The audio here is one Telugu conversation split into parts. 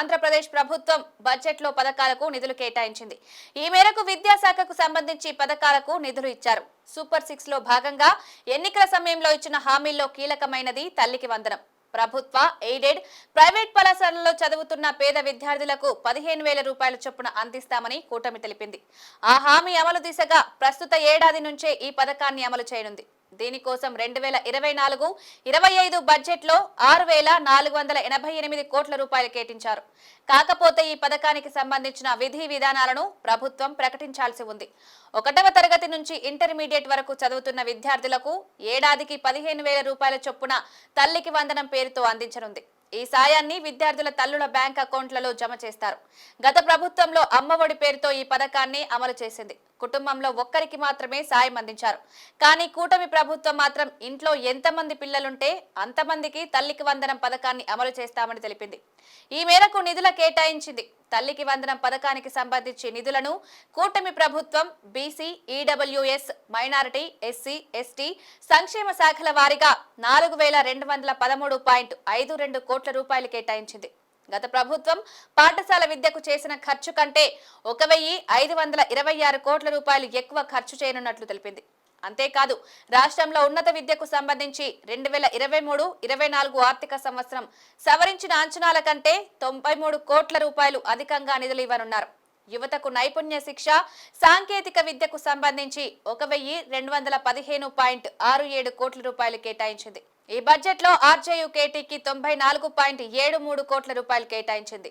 ఆంధ్రప్రదేశ్ ప్రభుత్వం బడ్జెట్లో పథకాలకు నిధులు కేటాయించింది. ఈ మేరకు విద్యాశాఖకు సంబంధించి పథకాలకు నిధులు ఇచ్చారు. సూపర్ 6 లో భాగంగా ఎన్నికల సమయంలో ఇచ్చిన హామీల్లో కీలకమైనది తల్లికి వందనం. ప్రభుత్వ, ఎయిడెడ్, ప్రైవేట్ కళాశాలల్లో చదువుతున్న పేద విద్యార్థులకు 15,000 రూపాయల చొప్పున అందిస్తామని కూటమి తెలిపింది. ఆ హామీ అమలు దిశగా ప్రస్తుత ఏడాది నుంచే ఈ పథకాన్ని అమలు చేయనుంది. దీనికోసం 2024-25 బడ్జెట్లో 6,488 కోట్ల రూపాయలు కేటాయించారు. కాకపోతే ఈ పథకానికి సంబంధించిన విధి విధానాలను ప్రభుత్వం ప్రకటించాల్సి ఉంది. 1వ తరగతి నుంచి ఇంటర్మీడియట్ వరకు చదువుతున్న విద్యార్థులకు ఏడాదికి 15,000 రూపాయల చొప్పున తల్లికి వందనం పేరుతో అందించనుంది. ఈ సాయాన్ని విద్యార్థుల తల్లుల బ్యాంక్ అకౌంట్లలో జమ చేస్తారు. గత ప్రభుత్వంలో అమ్మఒడి పేరుతో ఈ పథకాన్ని అమలు చేసింది. కుటుంబంలో ఒక్కరికి మాత్రమే సాయం అందించారు. కానీ కూటమి ప్రభుత్వం మాత్రం ఇంట్లో ఎంతమంది పిల్లలుంటే అంతమందికి తల్లికి వందనం పథకాన్ని అమలు చేస్తామని తెలిపింది. ఈ మేరకు నిధుల కేటాయించింది. తల్లికి వందనం పథకానికి సంబంధించి నిధులను కూటమి ప్రభుత్వం BC, EWS, minority, SC, ST సంక్షేమ శాఖల వారీగా 4,213.52 కోట్ల రూపాయలు కేటాయించింది. గత ప్రభుత్వం పాఠశాల విద్యకు చేసిన ఖర్చు కంటే 1,526 కోట్ల రూపాయలు ఎక్కువ ఖర్చు చేయనున్నట్లు తెలిపింది. అంతేకాదు రాష్ట్రంలో ఉన్నత విద్యకు సంబంధించి 2023-24 ఆర్థిక సంవత్సరం సవరించిన అంచనాల కంటే 93 కోట్ల రూపాయలు అధికంగా నిధులు ఇవ్వనున్నారు. యువతకు నైపుణ్య శిక్ష, సాంకేతిక విద్యకు సంబంధించి 1,215.67 కోట్ల రూపాయలు కేటాయించింది. ఈ బడ్జెట్లో ఆర్జేయుకేటీకి 94.73 కోట్ల రూపాయలు కేటాయించింది.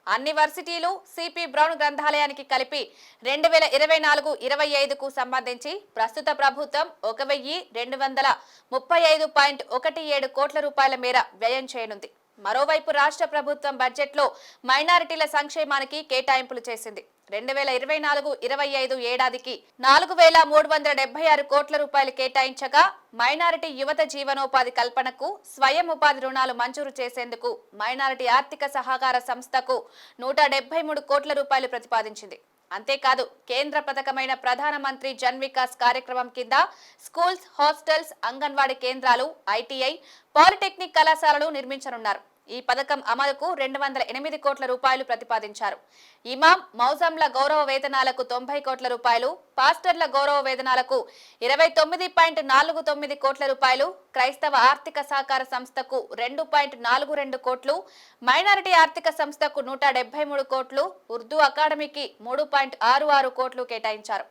అన్ని వర్సిటీలు, సిపి బ్రౌన్ గ్రంథాలయానికి కలిపి 2024-25కు సంబంధించి ప్రస్తుత ప్రభుత్వం 1,235.17 కోట్ల రూపాయల మేర వ్యయం చేయనుంది. మరోవైపు రాష్ట్ర ప్రభుత్వం బడ్జెట్లో మైనారిటీల సంక్షేమానికి కేటాయింపులు చేసింది. 2024-25 ఏడాదికి 4,376 కోట్ల రూపాయలు కేటాయించగా మైనారిటీ యువత జీవనోపాధి కల్పనకు, స్వయం ఉపాధి రుణాలు మంజూరు చేసేందుకు మైనారిటీ ఆర్థిక సహకార సంస్థకు 173 కోట్ల రూపాయలు ప్రతిపాదించింది. అంతేకాదు కేంద్ర పథకమైన ప్రధానమంత్రి జన్ వికాస్ కార్యక్రమం కింద స్కూల్స్, హాస్టల్స్, అంగన్వాడీ కేంద్రాలు, ఐటీఐ, పాలిటెక్నిక్ కళాశాలలు నిర్మించనున్నారు. ఈ పథకం అమలుకు 208 కోట్ల రూపాయలు ప్రతిపాదించారు. ఇమాం, మౌజంల గౌరవ వేతనాలకు 90 కోట్ల రూపాయలు, పాస్టర్ల గౌరవ వేతనాలకు 29.49 కోట్ల రూపాయలు, క్రైస్తవ ఆర్థిక సహకార సంస్థకు 2.42 కోట్లు, మైనారిటీ ఆర్థిక సంస్థకు 173 కోట్లు, ఉర్దూ అకాడమీకి 3.66 కోట్లు కేటాయించారు.